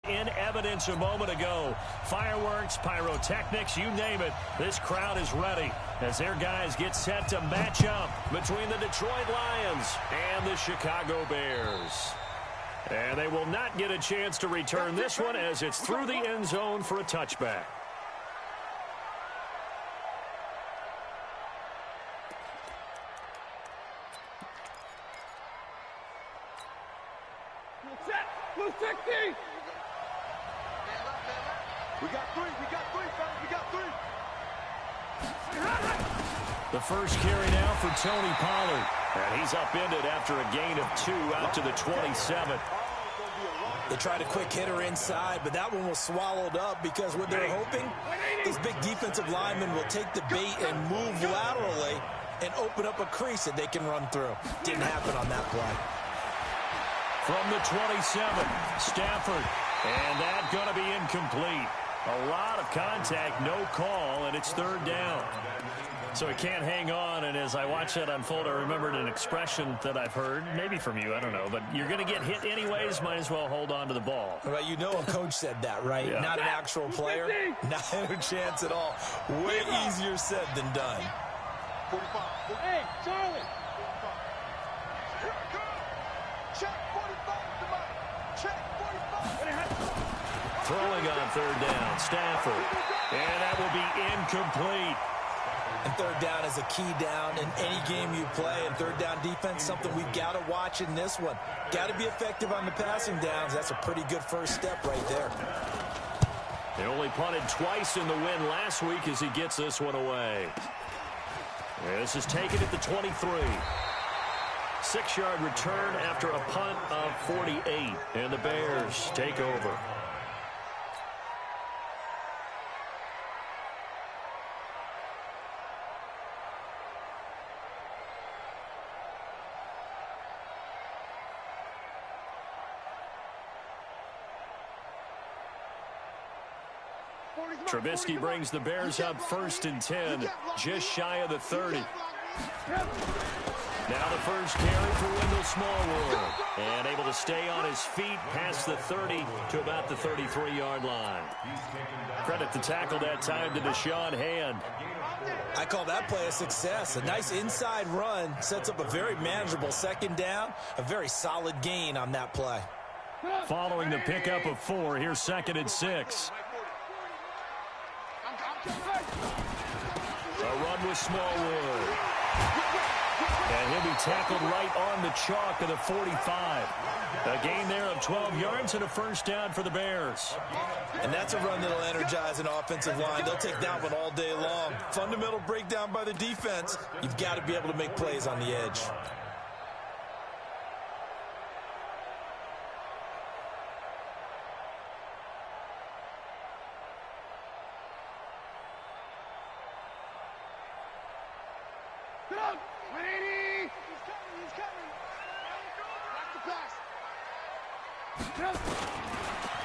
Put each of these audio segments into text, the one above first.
In evidence a moment ago. Fireworks, pyrotechnics, you name it. This crowd is ready as their guys get set to match up between the Detroit Lions and the Chicago Bears. And they will not get a chance to return this one as it's through the end zone for a touchback. Blue 60! We got three, fellas, we got three. The first carry now for Tony Pollard. And he's upended after a gain of 2 out to the 27. They tried a quick hitter inside, but that one was swallowed up because what they're hoping, these big defensive linemen will take the bait and move laterally and open up a crease that they can run through. Didn't happen on that play. From the 27, Stafford. And that's going to be incomplete. A lot of contact, no call, and it's third down. So he can't hang on, and as I watch that unfold, I remembered an expression that I've heard, maybe from you, I don't know, but you're going to get hit anyways, might as well hold on to the ball. Well, you know a coach said that, right? Yeah. Not an actual player. Not a chance at all. Way easier said than done. Hey, Charlie! Check 45, check 45. Throwing on third down, Stafford. And that will be incomplete. And third down is a key down in any game you play. And third down defense, something we've got to watch in this one. Got to be effective on the passing downs. That's a pretty good first step right there. They only punted twice in the win last week as he gets this one away. This is taken at the 23. 6-yard return after a punt of 48. And the Bears take over. Trubisky brings the Bears up 1st and 10, just shy of the 30. Now the first carry for Wendell Smallwood. And able to stay on his feet past the 30 to about the 33-yard line. Credit the tackle that time to Deshaun Hand. I call that play a success. A nice inside run sets up a very manageable second down. A very solid gain on that play. Following the pickup of 4, here's 2nd and 6. A run with Smallwood. And he'll be tackled right on the chalk of the 45. A gain there of 12 yards and a first down for the Bears. And that's a run that'll energize an offensive line. They'll take that one all day long. Fundamental breakdown by the defense. You've got to be able to make plays on the edge.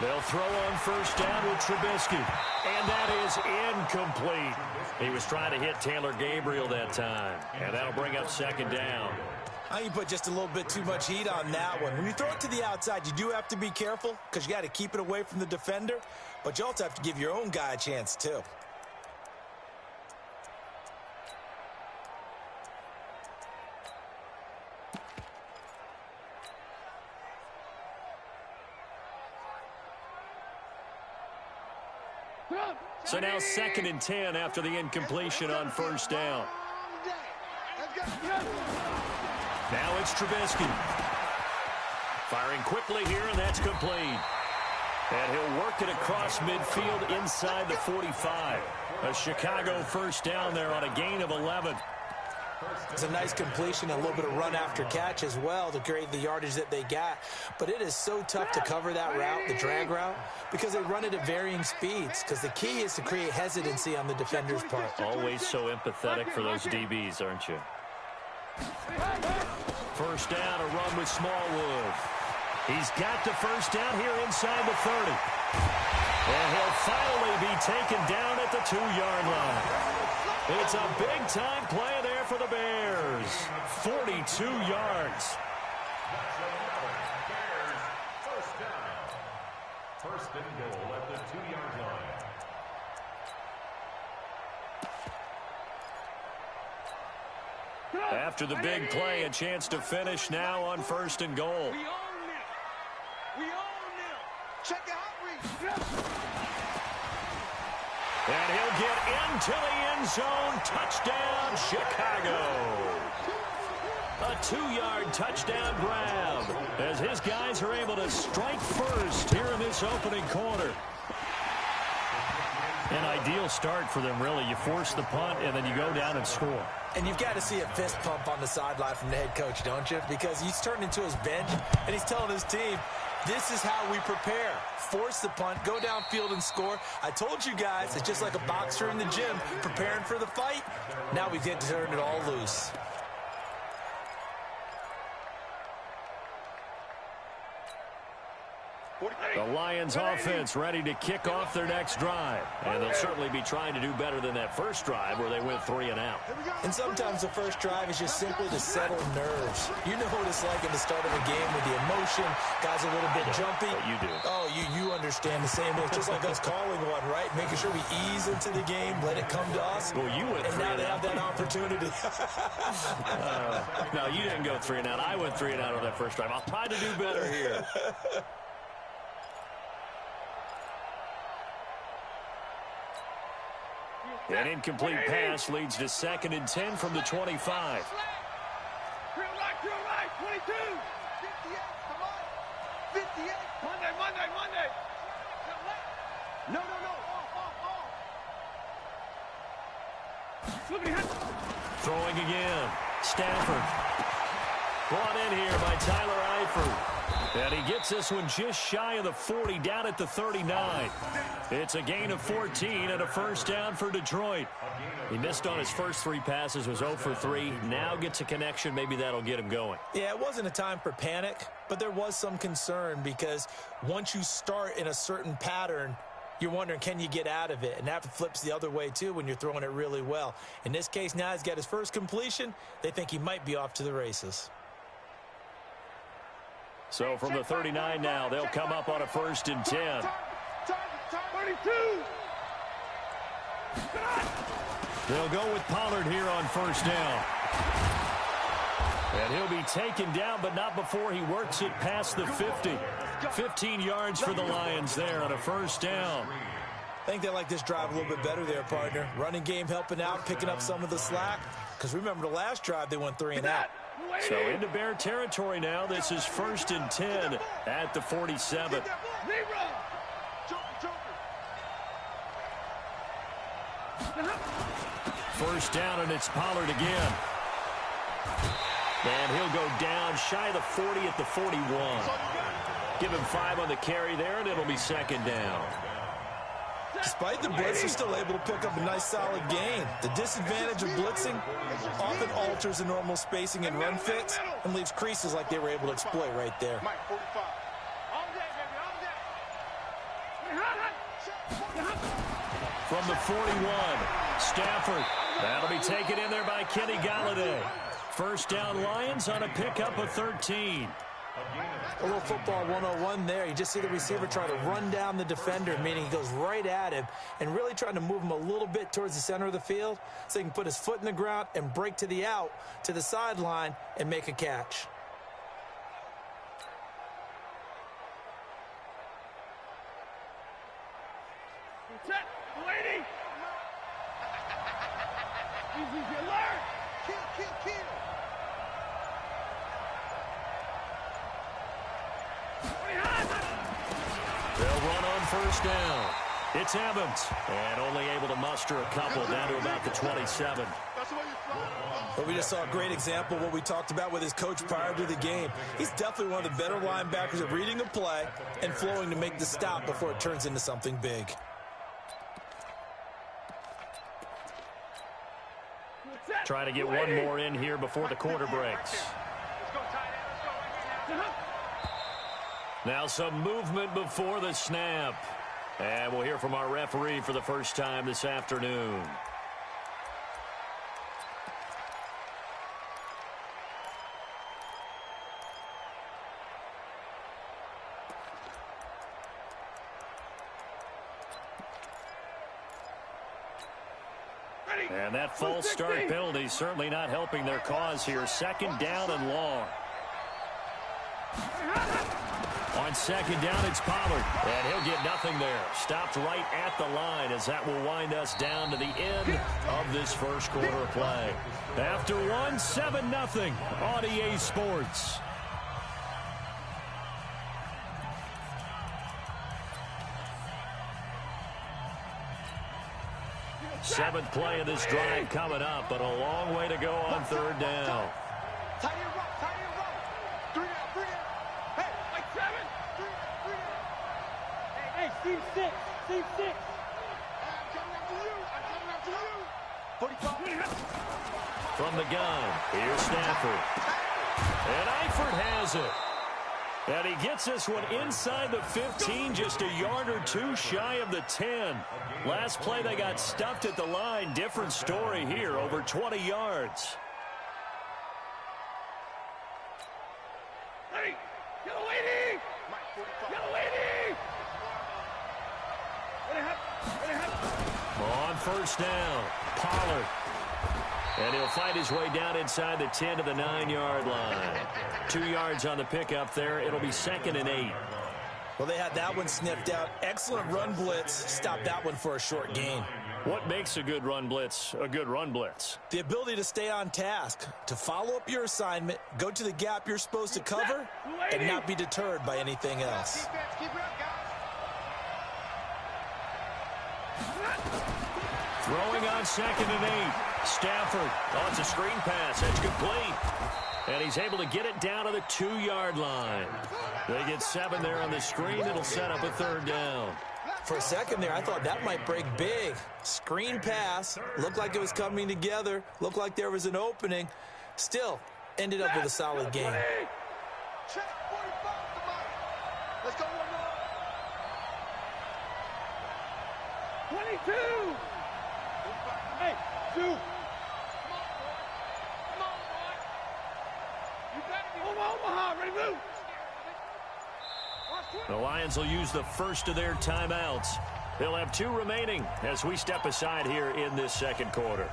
They'll throw on first down with Trubisky. And that is incomplete. He was trying to hit Taylor Gabriel that time. And that'll bring up 2nd down. I think you put just a little bit too much heat on that one. When you throw it to the outside, you do have to be careful because you got to keep it away from the defender. But you also have to give your own guy a chance, too. So now 2nd and 10 after the incompletion on first down. Now it's Trubisky. Firing quickly here, and that's complete. And he'll work it across midfield inside the 45. A Chicago first down there on a gain of 11. It's a nice completion, a little bit of run after catch as well to create the yardage that they got. But it is so tough to cover that route, the drag route, because they run it at varying speeds. Because the key is to create hesitancy on the defender's part. Always so empathetic for those DBs, aren't you? First down, a run with Smallwood. He's got the first down here inside the 30. And he'll finally be taken down at the 2-yard line. It's a big-time play there for the Bears. 42 yards. First and goal at the 2-yard line. After the big play, a chance to finish now on first and goal. We own it. We own it. Check it out, Reese. And he'll get into the end zone. Touchdown, Chicago. A 2-yard touchdown grab as his guys are able to strike first here in this opening quarter. An ideal start for them, really. You force the punt, and then you go down and score. And you've got to see a fist pump on the sideline from the head coach, don't you? Because he's turned into his bench, and he's telling his team, this is how we prepare. Force the punt, go downfield and score. I told you guys, it's just like a boxer in the gym preparing for the fight. Now we get to turn it all loose. The Lions offense ready to kick off their next drive. And they'll certainly be trying to do better than that first drive where they went 3 and out. And sometimes the first drive is just simply to settle nerves. You know what it's like at the start of a game with the emotion. Guys a little bit jumpy. But you do. Oh, you understand the same thing. It's just like us calling one, right? Making sure we ease into the game, let it come to us. Well, you went 3 and now and they out. have that opportunity. No, you didn't go 3 and out. I went 3 and out on that first drive. I'll try to do better here. An incomplete pass leads to 2nd and 10 from the 25. Drill right, 22. 58, come on. 58. Monday. No. Throwing again. Stafford. Brought in here by Tyler Eifert. And he gets this one just shy of the 40, down at the 39. It's a gain of 14 and a first down for Detroit. He missed on his first 3 passes, was 0 for 3. Now gets a connection. Maybe that'll get him going. Yeah, it wasn't a time for panic, but there was some concern because once you start in a certain pattern, you're wondering, can you get out of it? And that flips the other way, too, when you're throwing it really well. In this case, now he's got his first completion. They think he might be off to the races. So from the 39 now, they'll come up on a 1st and 10. 32. They'll go with Pollard here on first down. And he'll be taken down, but not before he works it past the 50. 15 yards for the Lions there on a first down. I think they like this drive a little bit better there, partner. Running game helping out, picking up some of the slack. Because remember the last drive, they went 3 and out. So into Bear territory now. This is 1st and 10 at the 47. First down, and it's Pollard again. And he'll go down shy of the 40 at the 41. Give him 5 on the carry there, and it'll be 2nd down. Despite the blitz, they're still able to pick up a nice solid gain. The disadvantage of blitzing often alters the normal spacing and run fits and leaves creases like they were able to exploit right there. From the 41, Stafford. That'll be taken in there by Kenny Galladay. First down Lions on a pickup of 13. A little football 101 there. You just see the receiver try to run down the defender, meaning he goes right at him and really trying to move him a little bit towards the center of the field so he can put his foot in the ground and break to the out, to the sideline, and make a catch. They'll run on first down. It's Evans, and only able to muster a couple down to about the 27. But we just saw a great example of what we talked about with his coach prior to the game. He's definitely one of the better linebackers at reading a play and flowing to make the stop before it turns into something big. Trying to get one more in here before the quarter breaks. Now some movement before the snap. And we'll hear from our referee for the first time this afternoon. And that false start penalty certainly not helping their cause here. Second down and long. On second down, it's Pollard. And he'll get nothing there. Stopped right at the line as that will wind us down to the end of this first quarter of play. After one, 7-0 on EA Sports. Seventh play of this drive coming up, but a long way to go on third down. Tie your rope, tie your rope. 3 down. Hey, like 7. 3 down. Hey, Steve 6. I'm coming after you. 45. From the gun, here's Stafford. And Eifert has it. And he gets this one inside the 15, just a yard or two shy of the 10. Last play, they got stuffed at the line. Different story here, over 20 yards. Hey, yellow lady! Yellow lady! On first down, Pollard. And he'll fight his way down inside the 10 to the 9-yard line. 2 yards on the pickup there. It'll be 2nd and 8. Well, they had that one sniffed out. Excellent run blitz. Stopped that one for a short gain. What makes a good run blitz a good run blitz? The ability to stay on task, to follow up your assignment, go to the gap you're supposed to cover, and not be deterred by anything else. Keep it up, guys. Throwing on 2nd and 8. Stafford. Oh, it's a screen pass. It's complete. And he's able to get it down to the 2-yard line. They get 7 there on the screen. It'll set up a third down. For a second there, I thought that might break big. Screen pass. Looked like it was coming together. Looked like there was an opening. Still, ended up with a solid game. Check 45. Come on. Let's go one more. 22. Hey, 2. Come on, boy. You better be Omaha. Ready to move. The Lions will use the first of their timeouts. They'll have 2 remaining as we step aside here in this second quarter.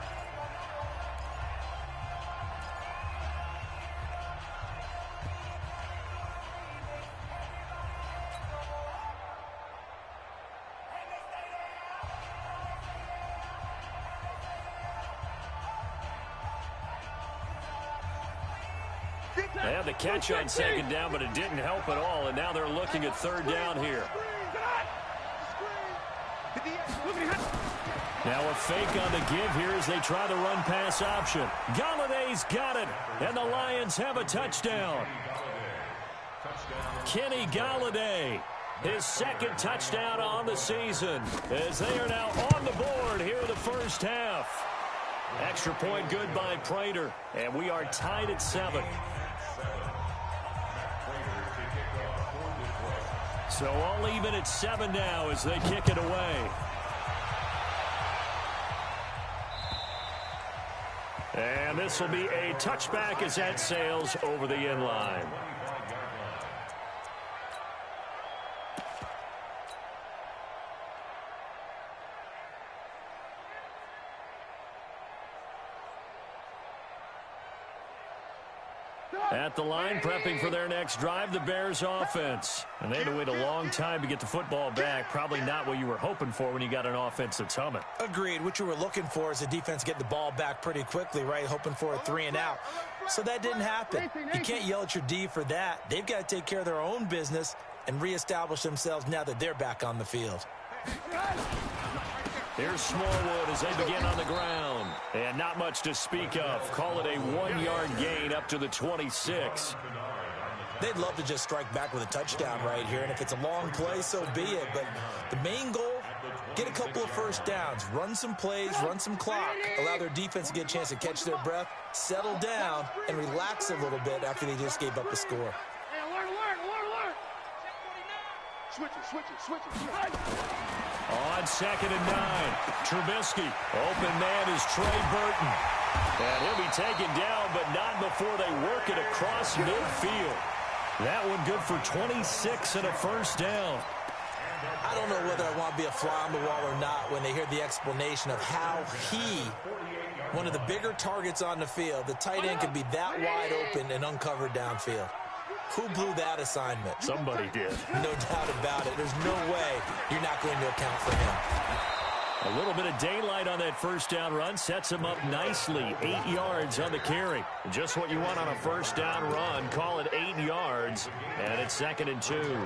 They had the catch on second down, but it didn't help at all, and now they're looking at third down here. Now a fake on the give here as they try the run-pass option. Galladay's got it, and the Lions have a touchdown. Kenny Galladay, his 2nd touchdown on the season, as they are now on the board here in the first half. Extra point good by Prater, and we are tied at 7. So all even at 7 now as they kick it away. And this will be a touchback as that sails over the end line. At the line, prepping for their next drive, the Bears offense. And they had to wait a long time to get the football back. Probably not what you were hoping for when you got an offense that's humming. Agreed. What you were looking for is the defense get the ball back pretty quickly, right? Hoping for a 3 and out. So that didn't happen. You can't yell at your D for that. They've got to take care of their own business and reestablish themselves now that they're back on the field. Here's Smallwood as they begin on the ground. And not much to speak of. Call it a 1-yard gain up to the 26. They'd love to just strike back with a touchdown right here. And if it's a long play, so be it. But the main goal, get a couple of first downs. Run some plays, run some clock. Allow their defense to get a chance to catch their breath, settle down, and relax a little bit after they just gave up a score. Hey, alert. Switch it. On 2nd and 9, Trubisky. Open man is Trey Burton. And he'll be taken down, but not before they work it across midfield. That one good for 26 and a first down. I don't know whether I want to be a fly on the wall or not when they hear the explanation of how he, one of the bigger targets on the field, the tight end could be that wide open and uncovered downfield. Who blew that assignment? Somebody did. No doubt about it. There's no way you're not going to account for him. A little bit of daylight on that first down run sets him up nicely. 8 yards on the carry. Just what you want on a first down run. Call it 8 yards, and it's 2nd and 2.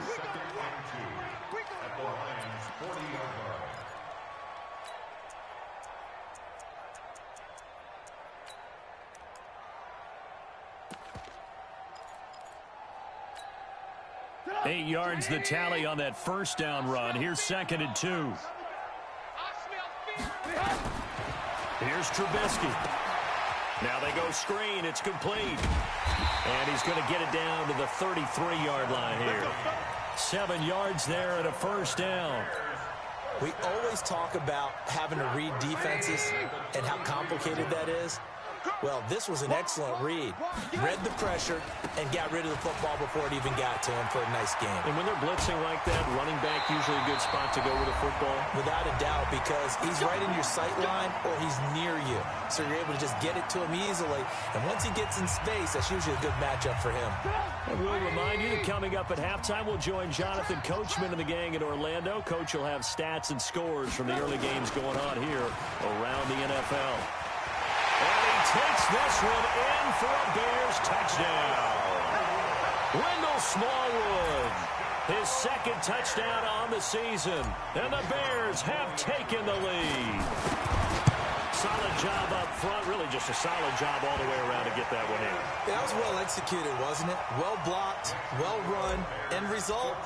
Eight yards the tally on that first down run. Here's 2nd and 2. Here's Trubisky. Now they go screen. It's complete. And he's going to get it down to the 33-yard line here. 7 yards there and a first down. We always talk about having to read defenses and how complicated that is. Well, this was an excellent read. Read the pressure and got rid of the football before it even got to him for a nice game. And when they're blitzing like that, running back usually a good spot to go with a football? Without a doubt, because he's right in your sight line or he's near you. So you're able to just get it to him easily. And once he gets in space, that's usually a good matchup for him. And we'll remind you that coming up at halftime, we'll join Jonathan Coachman and the gang in Orlando. Coach will have stats and scores from the early games going on here around the NFL. And he takes this one in for a Bears touchdown. Wendell Smallwood, his 2nd touchdown on the season. And the Bears have taken the lead. Solid job up front. Really just a solid job all the way around to get that one in. Yeah, that was well executed, wasn't it? Well blocked, well run. End result,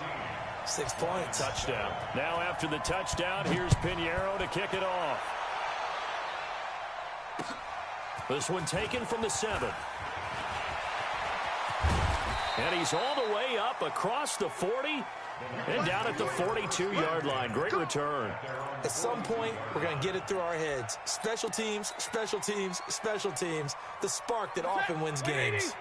6 points. Touchdown. Now after the touchdown, here's Pinheiro to kick it off. This one taken from the 7. And he's all the way up across the 40 and down at the 42-yard line. Great return. At some point, we're going to get it through our heads. Special teams, special teams, special teams. The spark that often wins games.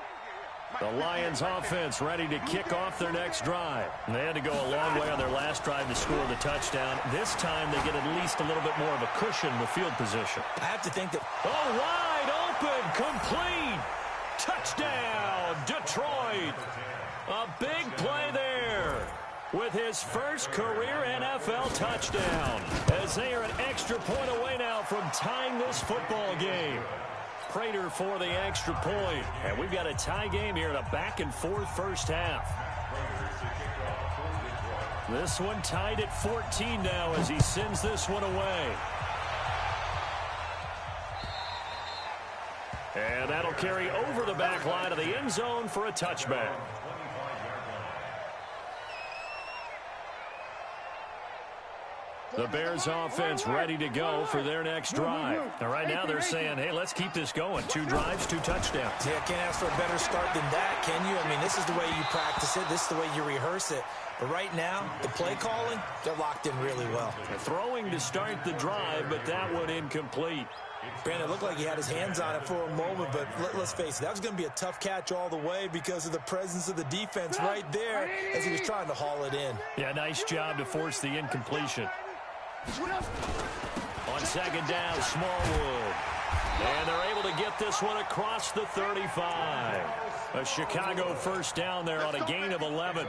The Lions offense ready to kick off their next drive. They had to go a long way on their last drive to score the touchdown. This time they get at least a little bit more of a cushion with field position. I have to think that... Oh, wide open, complete. Touchdown, Detroit. A big play there with his first career NFL touchdown, as they are an extra point away now from tying this football game. Prater for the extra point. And we've got a tie game here in a back-and-forth first half. This one tied at 14 now as he sends this one away. And that'll carry over the back line of the end zone for a touchback. The Bears offense ready to go for their next drive. And right now they're saying, hey, let's keep this going. 2 drives, 2 touchdowns. Yeah, can't ask for a better start than that, can you? I mean, this is the way you practice it. This is the way you rehearse it. But right now, the play calling, they're locked in really well. Throwing to start the drive, but that one incomplete. Brandon, it looked like he had his hands on it for a moment, but let's face it, that was going to be a tough catch all the way because of the presence of the defense right there as he was trying to haul it in. Yeah, nice job to force the incompletion. On second down, Smallwood. And they're able to get this one across the 35. A Chicago first down there on a gain of 11.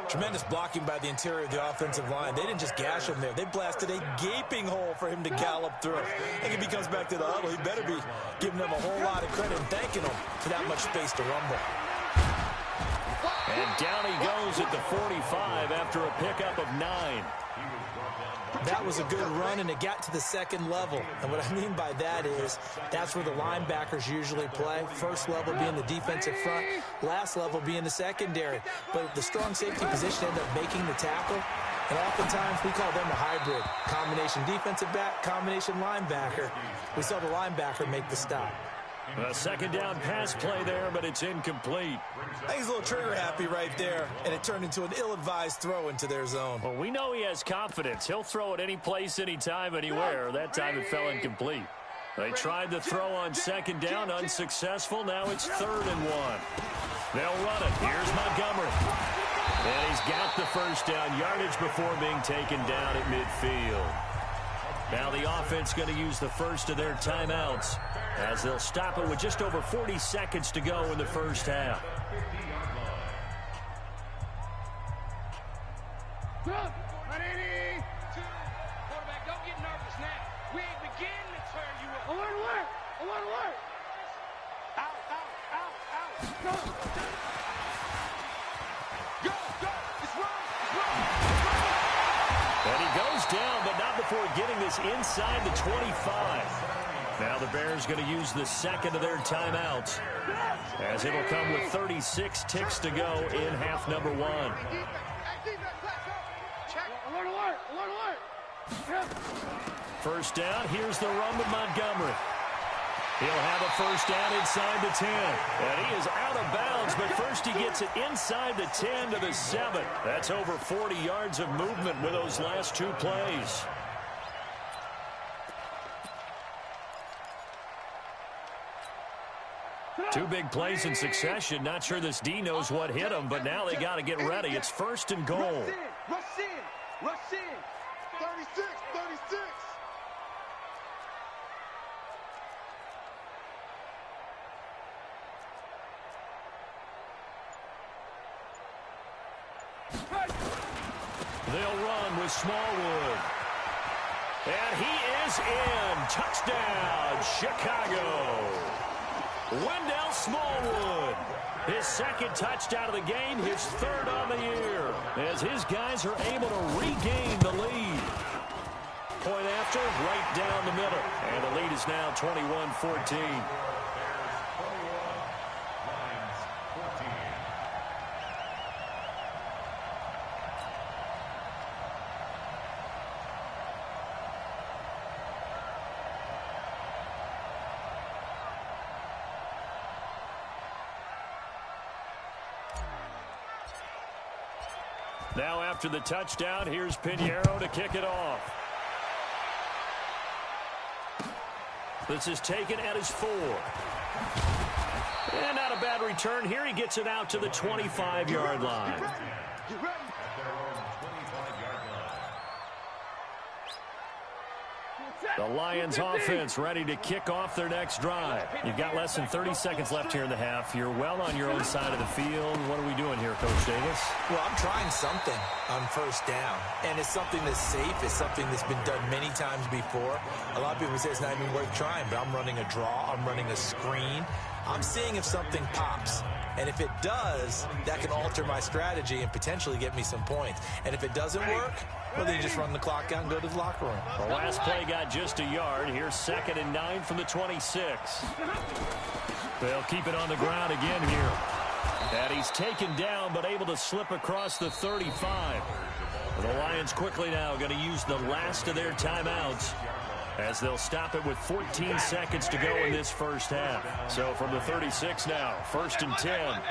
Tremendous blocking by the interior of the offensive line. They didn't just gash him there. They blasted a gaping hole for him to gallop through. I think if he comes back to the huddle, he better be giving them a whole lot of credit and thanking them for that much space to rumble. And down he goes at the 45 after a pickup of 9. That was a good run, and it got to the second level. And what I mean by that is that's where the linebackers usually play. First level being the defensive front, last level being the secondary. But the strong safety position ended up making the tackle. And oftentimes we call them a hybrid. Combination defensive back, combination linebacker. We saw the linebacker make the stop. A second down pass play there, but it's incomplete. I think he's a little trigger happy right there, and it turned into an ill-advised throw into their zone. Well, we know he has confidence. He'll throw it any place, anytime, anywhere. That time it fell incomplete. They tried to throw on second down, unsuccessful. Now it's 3rd and 1. They'll run it. Here's Montgomery. And he's got the first down, yardage before being taken down at midfield. Now the offense going to use the first of their timeouts as they'll stop it with just over 40 seconds to go in the first half. Quarterback, don't get nervous now. We ain't beginning to turn you up. Alert, alert! Alert, alert! Out, out, out, out! Go! Go, go! It's wrong! It's wrong! It's wrong! And he goes down, but not before getting this inside the 25. Now the Bears going to use the second of their timeouts as it'll come with 36 ticks to go in half number one. Alert, alert! Alert, alert! First down, here's the run with Montgomery. He'll have a first down inside the 10. And he is out of bounds, but first he gets it inside the 10 to the 7. That's over 40 yards of movement with those last two plays. Two big plays in succession. Not sure this D knows what hit him, but now they got to get ready. It's first and goal. Rush in! Rush in! Rush in! 36! 36! They'll run with Smallwood. And he is in. Touchdown, Chicago. Wendell Smallwood. His second touchdown of the game, his third on the year, as his guys are able to regain the lead. Point after, right down the middle. And the lead is now 21-14. Now after the touchdown, here's Pinheiro to kick it off. This is taken at his 4. And not a bad return here. He gets it out to the 25-yard line. Get ready! The Lions offense ready to kick off their next drive. You've got less than 30 seconds left here in the half. You're well on your own side of the field. What are we doing here, Coach Davis? Well, I'm trying something on first down, and it's something that's safe. It's something that's been done many times before. A lot of people say it's not even worth trying, but I'm running a draw. I'm running a screen. I'm seeing if something pops. And if it does, that can alter my strategy and potentially get me some points. And if it doesn't work, well, then you just run the clock out and go to the locker room. The last play got just a yard. Here's 2nd and 9 from the 26. They'll keep it on the ground again here. And he's taken down, but able to slip across the 35. The Lions quickly now going to use the last of their timeouts as they'll stop it with 14 seconds to go in this first half. So from the 36 now, 1st and 10.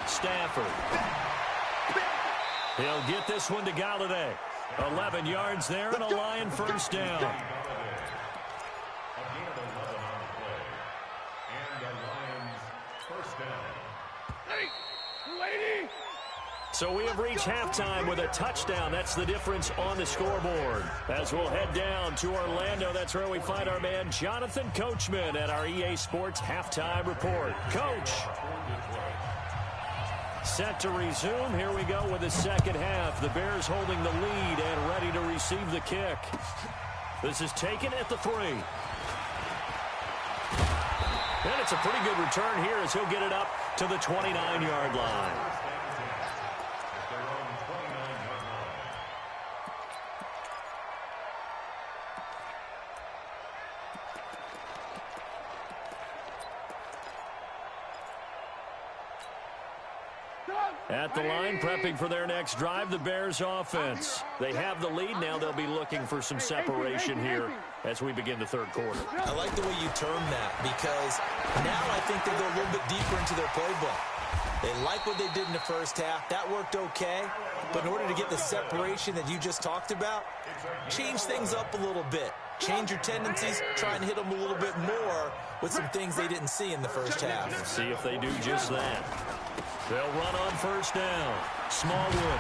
Stafford. He'll get this one to Galladay. 11 yards there and a Lion first down. So we have reached halftime with a touchdown. That's the difference on the scoreboard. As we'll head down to Orlando, that's where we find our man Jonathan Coachman at our EA Sports Halftime Report. Coach. Set to resume. Here we go with the second half. The Bears holding the lead and ready to receive the kick. This is taken at the 3. And it's a pretty good return here as he'll get it up to the 29-yard line. At the line, prepping for their next drive, the Bears offense. They have the lead. Now they'll be looking for some separation here as we begin the third quarter. I like the way you term that because now I think they go a little bit deeper into their playbook. They like what they did in the first half. That worked okay. But in order to get the separation that you just talked about, change things up a little bit. Change your tendencies, try and hit them a little bit more with some things they didn't see in the first half. See if they do just that. They'll run on first down. Smallwood.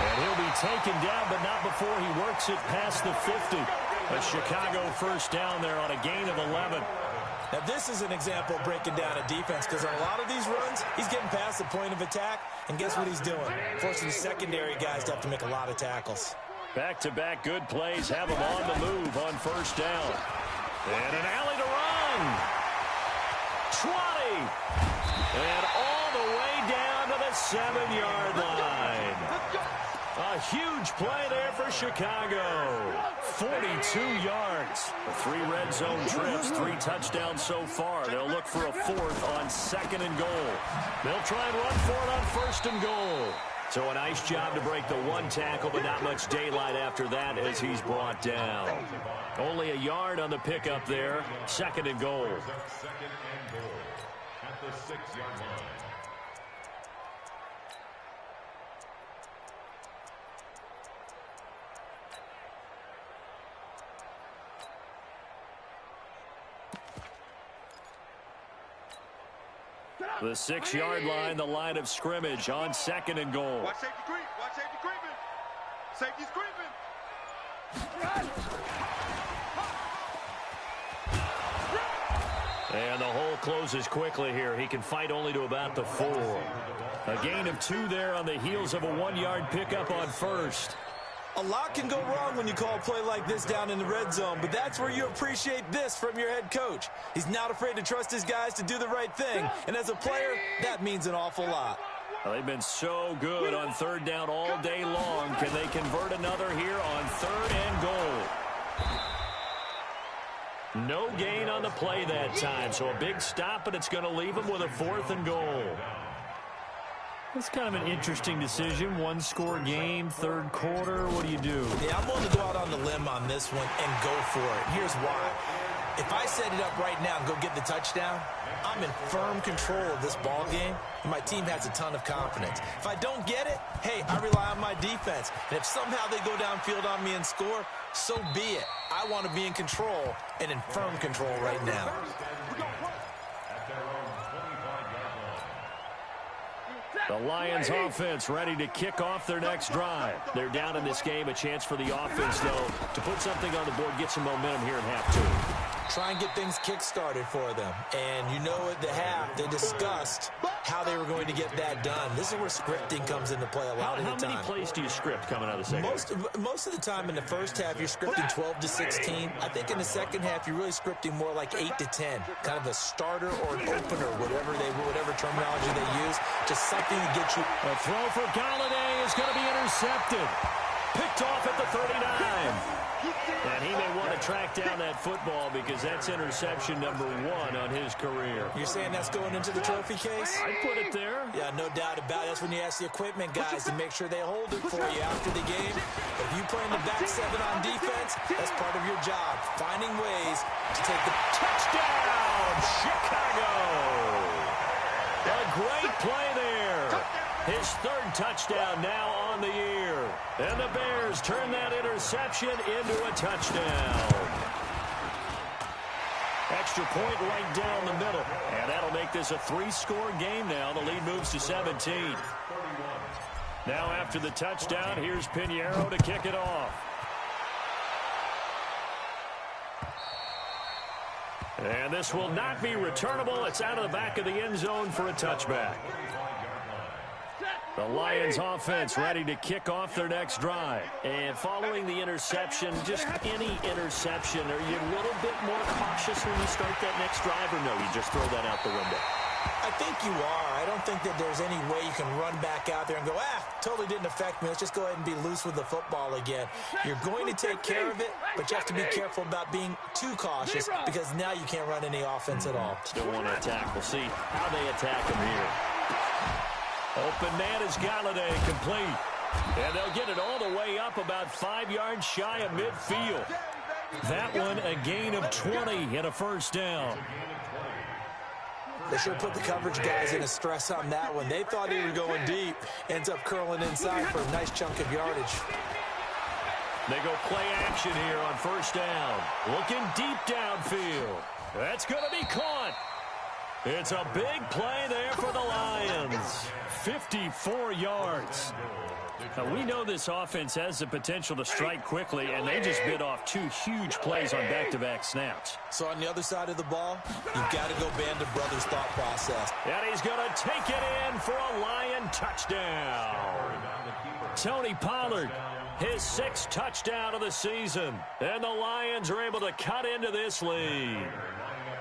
And he'll be taken down, but not before he works it past the 50. A Chicago first down there on a gain of 11. Now, this is an example of breaking down a defense, because on a lot of these runs, he's getting past the point of attack, and guess what he's doing? Forcing the secondary guys to have to make a lot of tackles. Back-to-back good plays have him on the move on first down. And an alley to run. 20. And all the way down to the 7-yard line. A huge play there for Chicago. 42 yards. 3 red zone trips, 3 touchdowns so far. They'll look for a 4th on 2nd and goal. They'll try and run for it on 1st and goal. So a nice job to break the 1 tackle, but not much daylight after that as he's brought down. Only a yard on the pickup there. 2nd and goal. 2nd and goal at the 6-yard line. The 6-yard line, the line of scrimmage on 2nd and goal. Watch safety creep. Watch safety creeping. Safety's creeping. And the hole closes quickly here. He can fight only to about the 4. A gain of 2 there on the heels of a 1-yard pickup on first. A lot can go wrong when you call a play like this down in the red zone, but that's where you appreciate this from your head coach. He's not afraid to trust his guys to do the right thing, and as a player, that means an awful lot. Well, they've been so good on 3rd down all day long. Can they convert another here on 3rd and goal? No gain on the play that time, so a big stop, and it's going to leave them with a 4th and goal. It's kind of an interesting decision. 1-score game, 3rd quarter. What do you do? Yeah, I'm willing to go out on the limb on this one and go for it. Here's why. If I set it up right now and go get the touchdown, I'm in firm control of this ball game, and my team has a ton of confidence. If I don't get it, hey, I rely on my defense. And if somehow they go downfield on me and score, so be it. I want to be in control and in firm control right now. The Lions offense ready to kick off their next drive. They're down in this game. A chance for the offense, though, to put something on the board, get some momentum here in half 2. Try and get things kick-started for them. And you know at the half, they discussed how they were going to get that done. This is where scripting comes into play a lot of the time. How many plays do you script coming out of the second half? Most of the time in the first half, you're scripting 12 to 16. I think in the second half, you're really scripting more like 8 to 10. Kind of a starter or an opener, whatever terminology they use. Just something to get you. A throw for Galladay is going to be intercepted. Picked off at the 39. And he may want to track down that football because that's interception number 1 on his career. You're saying that's going into the trophy case? I'd put it there. Yeah, no doubt about it. That's when you ask the equipment guys to make sure they hold it for you after the game. But if you play in the back 7 on defense, that's part of your job. Finding ways to take the touchdown, Chicago. A great play there. His 3rd touchdown now on the year. And the Bears turn that interception into a touchdown. Extra point right down the middle. And that'll make this a 3-score game now. The lead moves to 17. Now after the touchdown, here's Pinheiro to kick it off. And this will not be returnable. It's out of the back of the end zone for a touchback. The Lions offense ready to kick off their next drive. And following the interception, just any interception, are you a little bit more cautious when you start that next drive, or no, you just throw that out the window? I think you are. I don't think that there's any way you can run back out there and go, totally didn't affect me. Let's just go ahead and be loose with the football again. You're going to take care of it, but you have to be careful about being too cautious because now you can't run any offense at all. Still want to attack. We'll see how they attack him here. Open man is Galladay, complete. And they'll get it all the way up about 5 yards shy of midfield. That one a gain of 20 and a first down. They sure put the coverage guys in a stress on that one. They thought they were going deep. Ends up curling inside for a nice chunk of yardage. They go play action here on first down. Looking deep downfield. That's going to be caught. It's a big play there for the Lions. 54 yards. Now, we know this offense has the potential to strike quickly, and they just bit off 2 huge plays on back-to-back snaps. So on the other side of the ball, you've got to go Band of Brothers thought process. And he's going to take it in for a Lion touchdown. Tony Pollard, his 6th touchdown of the season. And the Lions are able to cut into this lead.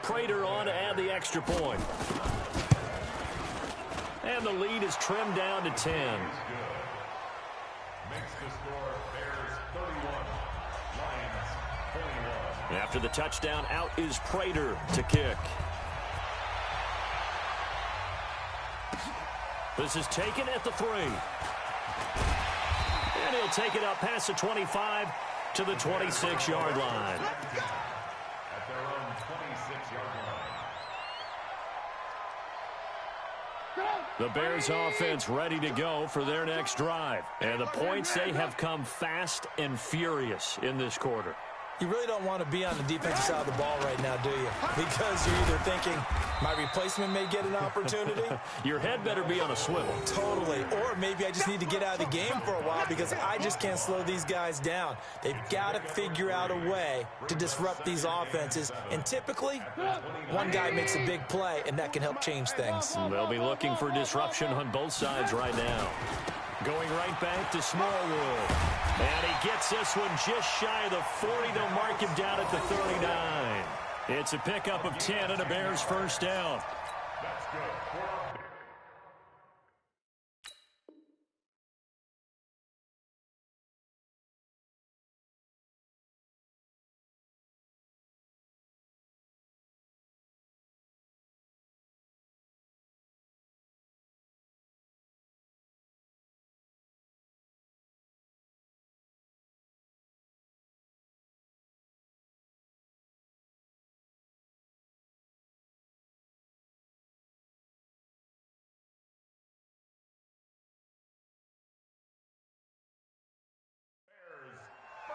Prater on to add the extra point. And the lead is trimmed down to 10. Makes the score Bears 31, Lions 21. After the touchdown, out is Prater to kick. This is taken at the 3. And he'll take it up past the 25 to the 26-yard line. At their own 26-yard line. The Bears offense ready to go for their next drive. And the points, they have come fast and furious in this quarter. You really don't want to be on the defensive side of the ball right now, do you? Because you're either thinking, my replacement may get an opportunity. Your head better be on a swivel. Totally. Or maybe I just need to get out of the game for a while because I just can't slow these guys down. They've got to figure out a way to disrupt these offenses. And typically, one guy makes a big play, and that can help change things. They'll be looking for disruption on both sides right now. Going right back to Smallwood. And he gets this one just shy of the 40. They'll mark him down at the 39. It's a pickup of 10 and a Bears first down. That's good.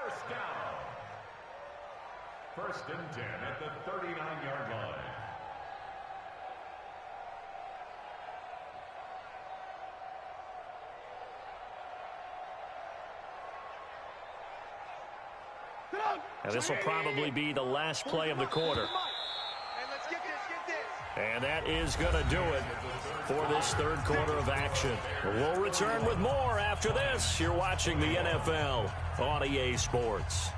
First down. 1st and 10 at the 39-yard line. And this will probably be the last play of the quarter. And that is going to do it for this 3rd quarter of action. We'll return with more after this. You're watching the NFL on EA Sports.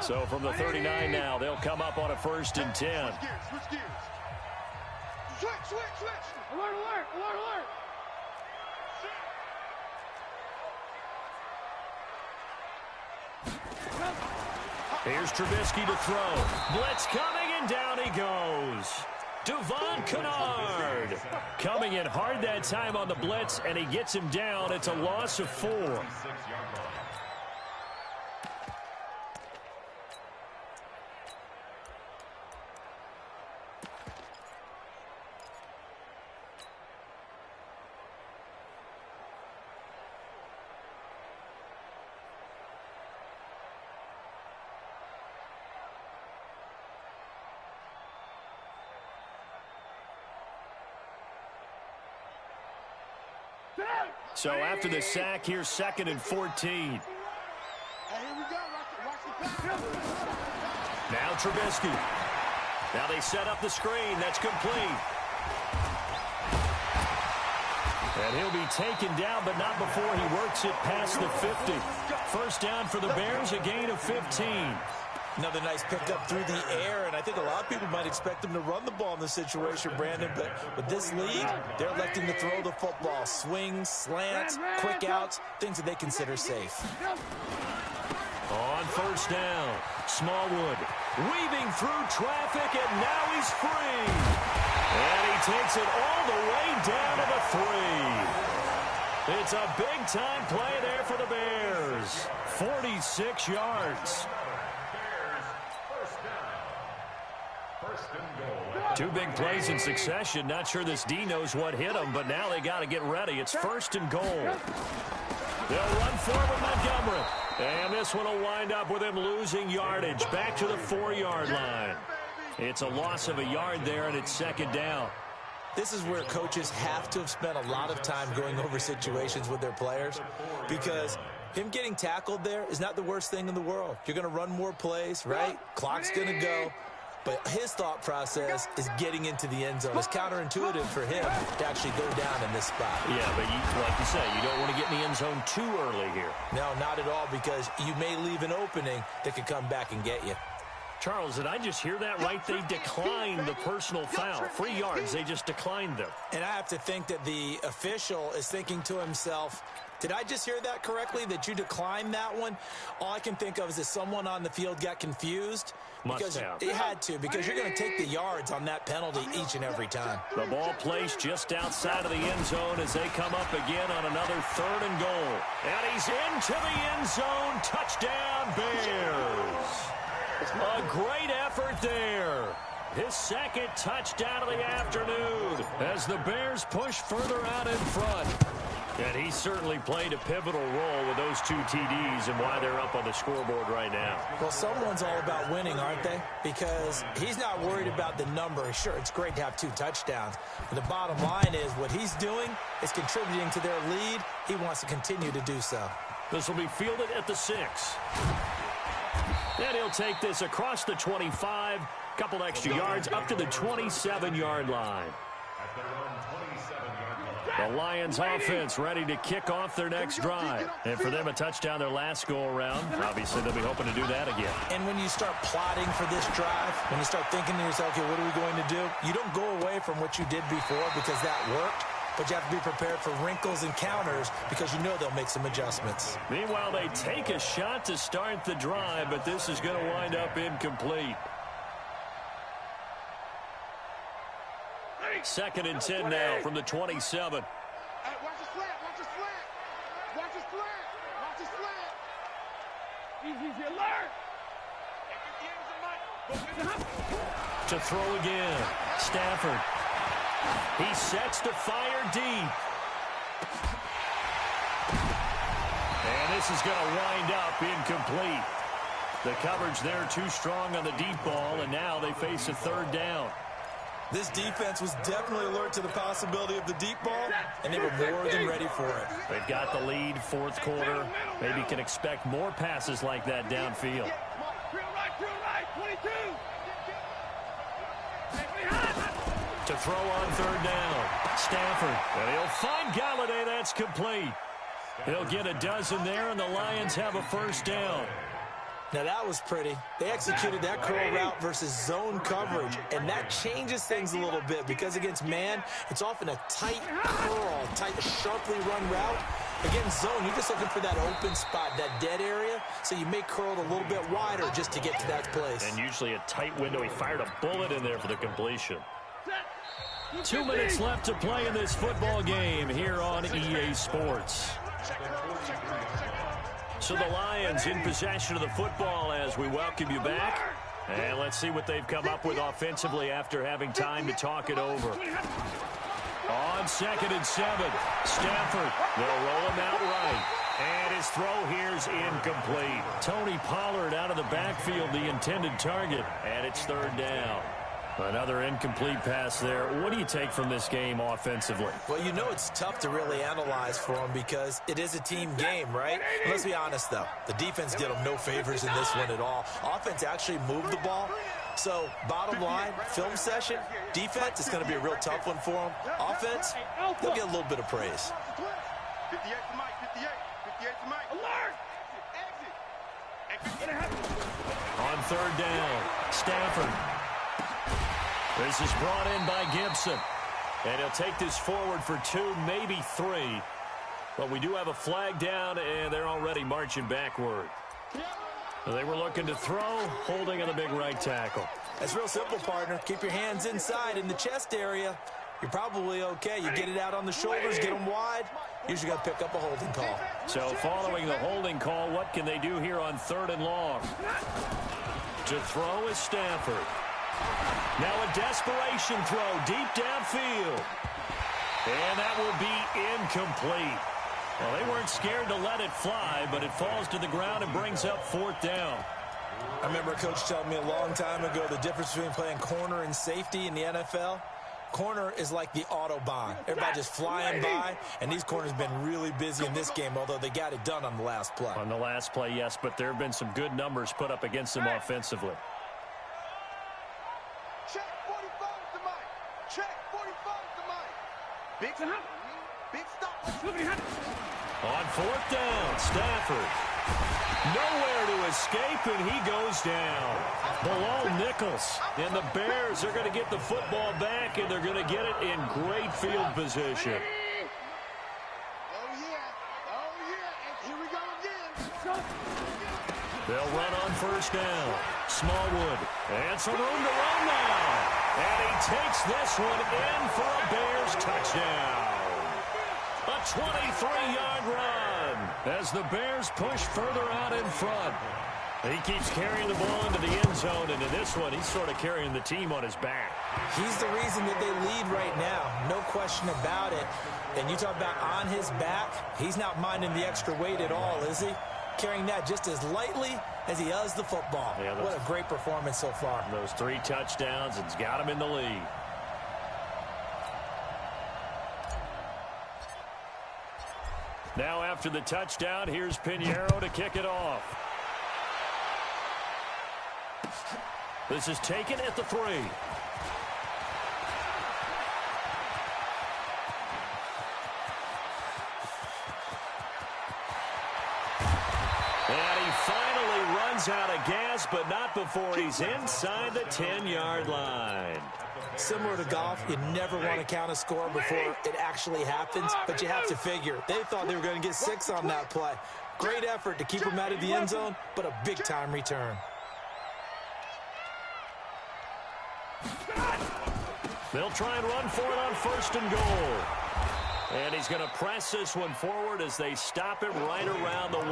So from the 39 now, they'll come up on a 1st and 10. Switch gears. Switch. Alert. Here's Trubisky to throw. Blitz coming, and down he goes. Devon Kennard coming in hard that time on the blitz, and he gets him down. It's a loss of 4. So after the sack, here's 2nd and 14. Hey, here we go. Watch the pass. Now Trubisky. Now they set up the screen. That's complete. And he'll be taken down, but not before he works it past the 50. First down for the Bears, a gain of 15. Another nice pickup through the air, and I think a lot of people might expect them to run the ball in this situation, Brandon, but with this lead, they're electing to throw the football. Swings, slants, quick outs, things that they consider safe. On first down, Smallwood weaving through traffic, and now he's free. And he takes it all the way down to the 3. It's a big-time play there for the Bears. 46 yards. Two big plays in succession. Not sure this D knows what hit them, but now they got to get ready. It's 1st and goal. They'll run forward Montgomery. And this one will wind up with him losing yardage. Back to the 4-yard line. It's a loss of a yard there, and it's 2nd down. This is where coaches have to have spent a lot of time going over situations with their players, because him getting tackled there is not the worst thing in the world. You're going to run more plays, right? Clock's going to go. But his thought process is getting into the end zone. It's counterintuitive for him to actually go down in this spot. Yeah, but like you say, you don't want to get in the end zone too early here. No, not at all, because you may leave an opening that could come back and get you. Charles, did I just hear that right? They declined the personal foul. 3 yards, they just declined them. And I have to think that the official is thinking to himself, did I just hear that correctly, that you declined that one? All I can think of is that someone on the field got confused. Must have. It had to, because you're going to take the yards on that penalty each and every time. The ball placed just outside of the end zone as they come up again on another 3rd and goal. And he's into the end zone. Touchdown, Bears. A great effort there. His 2nd touchdown of the afternoon as the Bears push further out in front. And he certainly played a pivotal role with those 2 TDs and why they're up on the scoreboard right now. Well, someone's all about winning, aren't they? Because he's not worried about the number. Sure, it's great to have 2 touchdowns. But the bottom line is what he's doing is contributing to their lead. He wants to continue to do so. This will be fielded at the 6. And he'll take this across the 25, couple extra yards up to the 27-yard line. The Lions offense ready to kick off their next drive. And for them, a touchdown their last go-around. Obviously, they'll be hoping to do that again. And when you start plotting for this drive, when you start thinking to yourself, okay, what are we going to do? You don't go away from what you did before because that worked. But you have to be prepared for wrinkles and counters because you know they'll make some adjustments. Meanwhile, they take a shot to start the drive, but this is going to wind up incomplete. 2nd and 10 now from the 27. Hey, watch the slant, watch the slant. Watch the slant, watch the slant. Easy, alert. To throw again, Stafford. He sets to fire deep. And this is going to wind up incomplete. The coverage there too strong on the deep ball, and now they face a 3rd down. This defense was definitely alert to the possibility of the deep ball, and they were more than ready for it. They've got the lead, 4th quarter. Maybe can expect more passes like that downfield. To throw on 3rd down, Stafford. And he'll find Galladay. That's complete. He'll get a dozen there, and the Lions have a 1st down. Now, that was pretty. They executed that curl route versus zone coverage, and that changes things a little bit because against man, it's often a tight curl, tight, sharply run route. Against zone, you're just looking for that open spot, that dead area, so you may curl it a little bit wider just to get to that place. And usually a tight window. He fired a bullet in there for the completion. 2 minutes left to play in this football game here on EA Sports. So the Lions in possession of the football as we welcome you back. And let's see what they've come up with offensively after having time to talk it over. On 2nd and 7, Stafford. They'll roll him out right. And his throw here's incomplete. Tony Pollard out of the backfield, the intended target. And it's 3rd down. Another incomplete pass there. What do you take from this game offensively? Well, you know it's tough to really analyze for them because it is a team game, right? Let's be honest, though. The defense did them no favors in this one at all. Offense actually moved the ball. So, bottom line, film session, defense is going to be a real tough one for them. Offense, they'll get a little bit of praise. 58 to Mike, 58 to Mike. Alert! Exit. On 3rd down, Stafford. This is brought in by Gibson. And he'll take this forward for 2, maybe 3. But we do have a flag down, and they're already marching backward. They were looking to throw, holding on the big right tackle. That's real simple, partner. Keep your hands inside in the chest area. you're probably okay. You get it out on the shoulders, get them wide, usually got to pick up a holding call. So following the holding call, what can they do here on 3rd and long? To throw is Stafford. Now a desperation throw deep downfield. And that will be incomplete. Well, they weren't scared to let it fly, but it falls to the ground and brings up 4th down. I remember a coach telling me a long time ago the difference between playing corner and safety in the NFL. Corner is like the Autobahn. Everybody just flying by, and these corners have been really busy in this game, although they got it done on the last play. On the last play, yes, but there have been some good numbers put up against them offensively. Check 45 to Mike. Check 45 to Mike. Big stop. On 4th down, Stafford. Nowhere to escape, and he goes down. Below Nichols. And the Bears are going to get the football back, and they're going to get it in great field position. Oh, yeah. And here we go again. They'll run on 1st down. Smallwood. And some room to run now. And he takes this one in for a Bears touchdown. A 23-yard run as the Bears push further out in front. He keeps carrying the ball into the end zone, and in this one, he's sort of carrying the team on his back. He's the reason that they lead right now, no question about it. And you talk about on his back, he's not minding the extra weight at all, is he? Carrying that just as lightly as he does the football. Yeah, what a great performance so far. Those 3 touchdowns, it's got him in the lead. Now after the touchdown, here's Pinheiro to kick it off. This is taken at the 3. And he finally runs out of gas, but not before he's inside the 10-yard line. Similar to golf, you never want to count a score before it actually happens, but you have to figure. They thought they were going to get 6 on that play. Great effort to keep them out of the end zone, but a big-time return. They'll try and run for it on 1st and goal. And he's going to press this one forward as they stop it right around the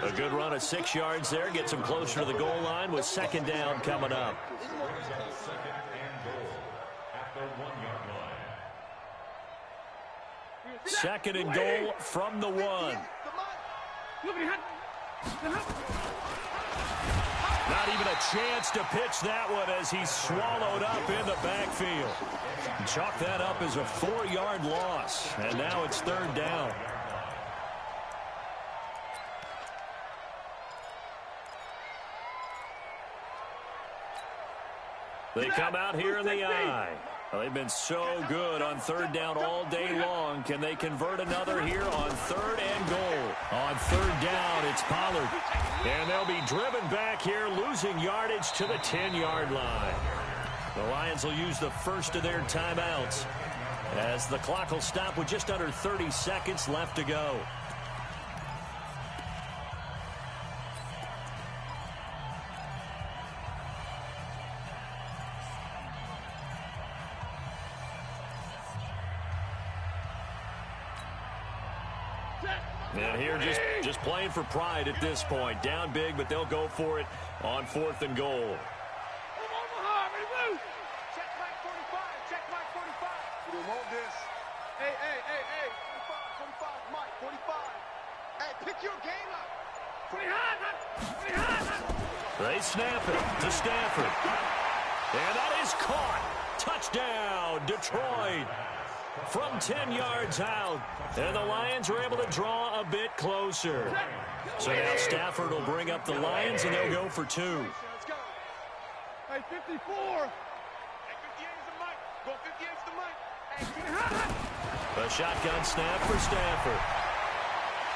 1. A good run of 6 yards there. Gets him closer to the goal line with 2nd down coming up. 2nd and goal from the 1. Not even a chance to pitch that one as he's swallowed up in the backfield. Chalk that up as a 4-yard loss. And now it's 3rd down. They come out here in the I. Well, they've been so good on 3rd down all day long. Can they convert another here on 3rd and goal? On 3rd down, it's Pollard. And they'll be driven back here, losing yardage to the 10-yard line. The Lions will use the first of their timeouts as the clock will stop with just under 30 seconds left to go. And here just playing for pride at this point. Down big, but they'll go for it on 4th and goal. Check Mike 45. Check Mike 45. We want this. Hey. 45, Mike 45. Hey, pick your game up. They snap it to Stafford. And that is caught. Touchdown, Detroit. From 10 yards out. And the Lions are able to draw a bit closer. So now Stafford will bring up the Lions, and they'll go for 2. Let's go. Hey, 54. Hey, 58's the Mike. Go 58's the Mike. A shotgun snap for Stafford.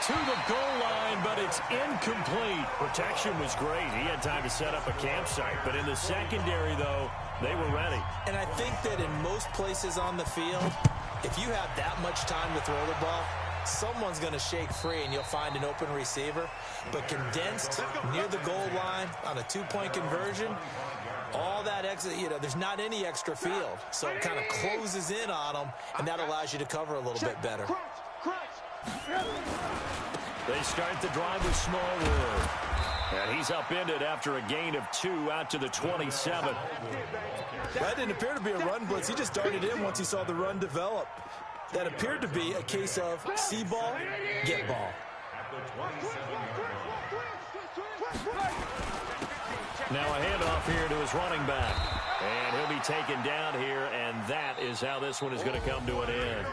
To the goal line, but it's incomplete. Protection was great. He had time to set up a campsite. But in the secondary, though, they were ready. And I think that in most places on the field, if you have that much time to throw the ball, someone's going to shake free and you'll find an open receiver. But condensed near the goal line on a 2-point conversion, all that extra, there's not any extra field. So it kind of closes in on them, and that allows you to cover a little bit better. They start the drive with Smallwood. And he's upended after a gain of 2 out to the 27. That didn't appear to be a run blitz. He just darted in once he saw the run develop. That appeared to be a case of see ball, get ball. Now a handoff here to his running back. And he'll be taken down here, and that is how this one is going to come to an end.